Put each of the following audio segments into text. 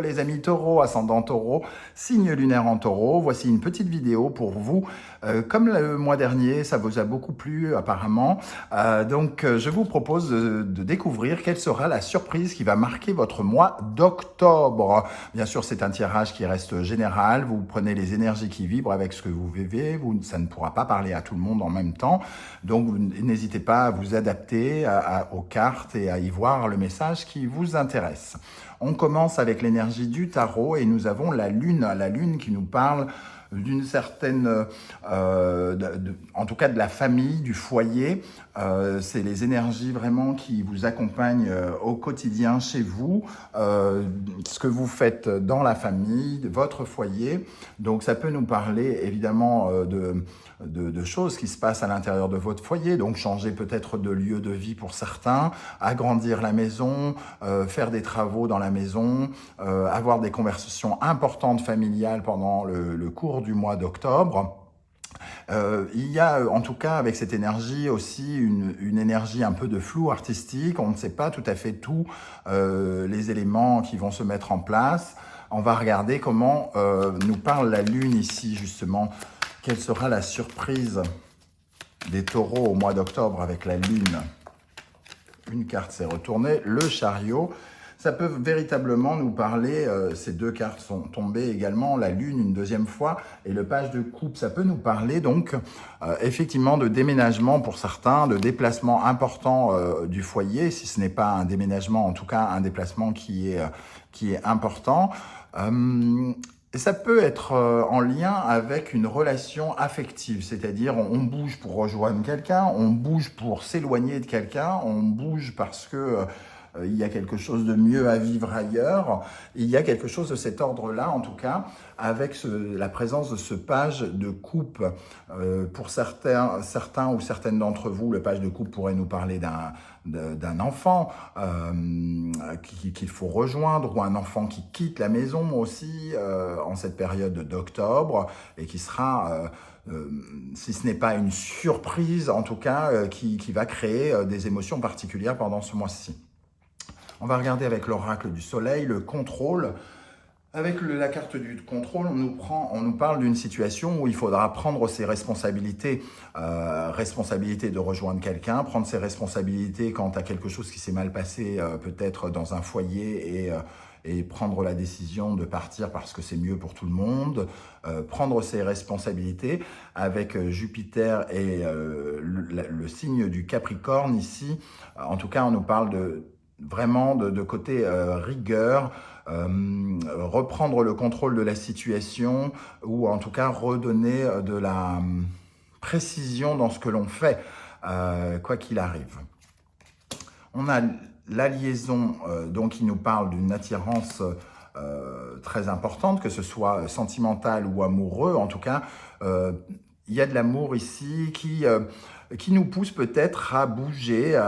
les amis taureaux, ascendant taureau, signe lunaire en taureau. Voici une petite vidéo pour vous. Comme le mois dernier, ça vous a beaucoup plu apparemment. Je vous propose de découvrir quelle sera la surprise qui va marquer votre mois d'octobre. Bien sûr, c'est un tirage qui reste général. Vous prenez les énergies qui vibrent avec ce que vous vivez. Ça ne pourra pas parler à tout le monde en même temps. Donc, n'hésitez pas à vous adapter aux cartes et à y voir le message qui vous intéresse. On commence avec l'énergie du tarot et nous avons la lune qui nous parle d'une certaine, en tout cas de la famille, du foyer. C'est les énergies vraiment qui vous accompagnent au quotidien chez vous, ce que vous faites dans la famille, votre foyer. Donc ça peut nous parler évidemment de choses qui se passent à l'intérieur de votre foyer, donc changer peut-être de lieu de vie pour certains, agrandir la maison, faire des travaux dans la maison, avoir des conversations importantes familiales pendant le cours du mois d'octobre. Il y a en tout cas avec cette énergie aussi une énergie un peu de flou artistique. On ne sait pas tout à fait tous les éléments qui vont se mettre en place. On va regarder comment nous parle la lune ici justement. Quelle sera la surprise des taureaux au mois d'octobre avec la lune? Une carte s'est retournée, le chariot. Ça peut véritablement nous parler, ces deux cartes sont tombées également, la lune une deuxième fois et le page de coupe. Ça peut nous parler donc effectivement de déménagement pour certains, de déplacement important du foyer, si ce n'est pas un déménagement, en tout cas un déplacement qui est important. Et ça peut être en lien avec une relation affective, c'est-à-dire on bouge pour rejoindre quelqu'un, on bouge pour s'éloigner de quelqu'un, on bouge parce que il y a quelque chose de mieux à vivre ailleurs. Il y a quelque chose de cet ordre-là, en tout cas, avec la présence de ce page de coupe. Pour certains ou certaines d'entre vous, le page de coupe pourrait nous parler d'un enfant qu'il faut rejoindre, ou un enfant qui quitte la maison aussi en cette période d'octobre, et qui sera... si ce n'est pas une surprise, en tout cas, qui va créer des émotions particulières pendant ce mois-ci. On va regarder avec l'oracle du soleil, le contrôle. Avec la carte du contrôle, on nous parle d'une situation où il faudra prendre ses responsabilités. Responsabilité de rejoindre quelqu'un, prendre ses responsabilités quant à quelque chose qui s'est mal passé peut-être dans un foyer et prendre la décision de partir parce que c'est mieux pour tout le monde, prendre ses responsabilités avec Jupiter et le signe du Capricorne ici. En tout cas, on nous parle vraiment de côté rigueur, reprendre le contrôle de la situation ou en tout cas redonner de la précision dans ce que l'on fait, quoi qu'il arrive. On a la liaison donc qui nous parle d'une attirance très importante, que ce soit sentimentale ou amoureux. En tout cas, il y a de l'amour ici qui nous pousse peut-être à bouger,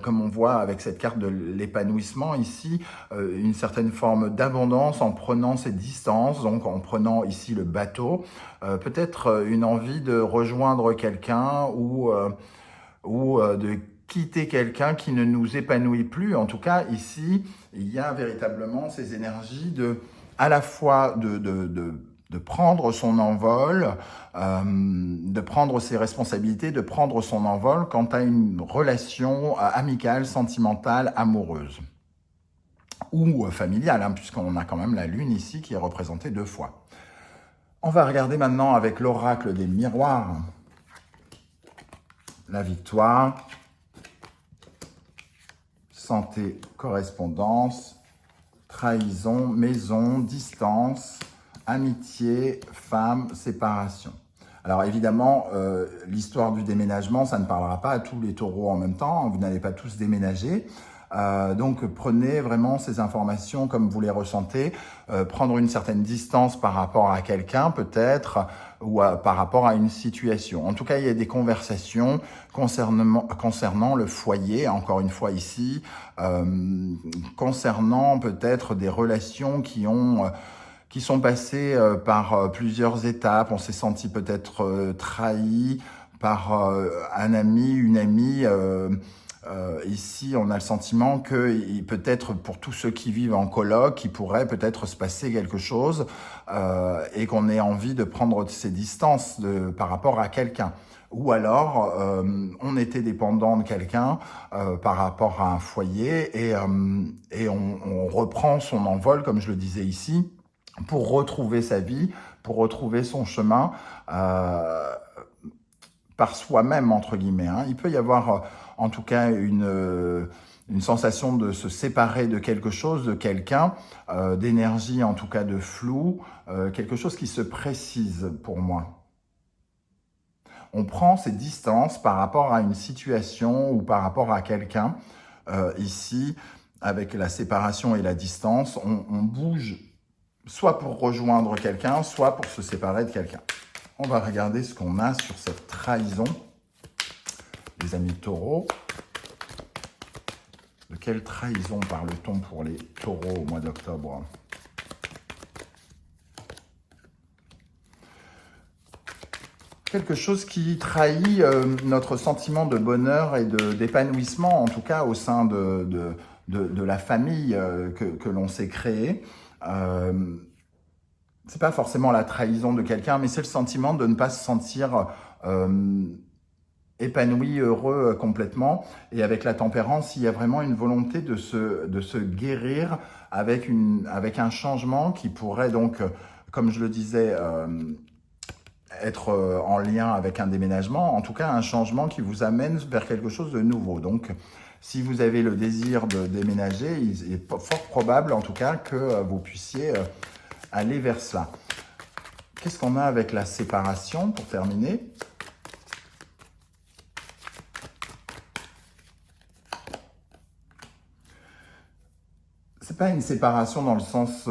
comme on voit avec cette carte de l'épanouissement ici, une certaine forme d'abondance en prenant ses distances, donc en prenant ici le bateau, peut-être une envie de rejoindre quelqu'un ou de quitter quelqu'un qui ne nous épanouit plus. En tout cas, ici, il y a véritablement ces énergies à la fois de prendre son envol, de prendre ses responsabilités, de prendre son envol quant à une relation amicale, sentimentale, amoureuse ou familiale, hein, puisqu'on a quand même la lune ici qui est représentée 2 fois. On va regarder maintenant avec l'oracle des miroirs, la victoire, santé, correspondance, trahison, maison, distance, amitié, femme, séparation. Alors évidemment, l'histoire du déménagement, ça ne parlera pas à tous les taureaux en même temps, vous n'allez pas tous déménager. Donc prenez vraiment ces informations comme vous les ressentez, prendre une certaine distance par rapport à quelqu'un peut-être, ou par rapport à une situation. En tout cas, il y a des conversations concernant le foyer, encore une fois ici, concernant peut-être des relations qui sont passées par plusieurs étapes. On s'est senti peut-être trahi par un ami, une amie, Ici, on a le sentiment que peut-être pour tous ceux qui vivent en coloc, il pourrait peut-être se passer quelque chose et qu'on ait envie de prendre ses distances par rapport à quelqu'un. Ou alors, on était dépendant de quelqu'un par rapport à un foyer et on reprend son envol, comme je le disais ici, pour retrouver sa vie, pour retrouver son chemin par soi-même, entre guillemets. Hein. Il peut y avoir en tout cas une sensation de se séparer de quelque chose, de quelqu'un, d'énergie, en tout cas de flou, quelque chose qui se précise pour moi. On prend ses distances par rapport à une situation ou par rapport à quelqu'un. Ici, avec la séparation et la distance, on bouge soit pour rejoindre quelqu'un, soit pour se séparer de quelqu'un. On va regarder ce qu'on a sur cette trahison, les amis taureaux. De quelle trahison parle-t-on pour les taureaux au mois d'octobre? Quelque chose qui trahit notre sentiment de bonheur et d'épanouissement, en tout cas au sein de la famille que l'on s'est créée. C'est pas forcément la trahison de quelqu'un, mais c'est le sentiment de ne pas se sentir épanoui, heureux complètement. Et avec la tempérance, il y a vraiment une volonté de se guérir avec un changement qui pourrait donc, comme je le disais, être en lien avec un déménagement, en tout cas un changement qui vous amène vers quelque chose de nouveau. Donc, si vous avez le désir de déménager, il est fort probable en tout cas que vous puissiez aller vers cela. Qu'est-ce qu'on a avec la séparation pour terminer? C'est pas une séparation dans le sens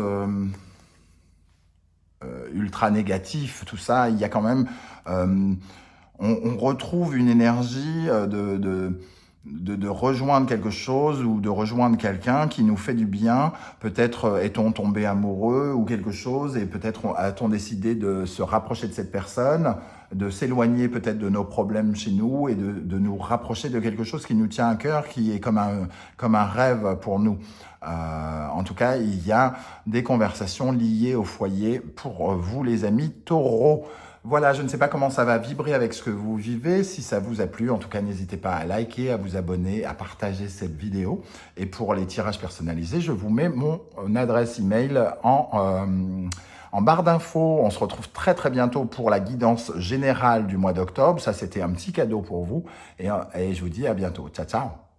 ultra négatif, tout ça. Il y a quand même, on retrouve une énergie de rejoindre quelque chose ou de rejoindre quelqu'un qui nous fait du bien. Peut-être est-on tombé amoureux ou quelque chose et peut-être a-t-on décidé de se rapprocher de cette personne, de s'éloigner peut-être de nos problèmes chez nous et de nous rapprocher de quelque chose qui nous tient à cœur, qui est comme un rêve pour nous. En tout cas, il y a des conversations liées au foyer pour vous les amis taureaux. Voilà, je ne sais pas comment ça va vibrer avec ce que vous vivez. Si ça vous a plu, en tout cas, n'hésitez pas à liker, à vous abonner, à partager cette vidéo. Et pour les tirages personnalisés, je vous mets mon adresse email en barre d'infos. On se retrouve très très bientôt pour la guidance générale du mois d'octobre. Ça, c'était un petit cadeau pour vous. Et je vous dis à bientôt. Ciao, ciao.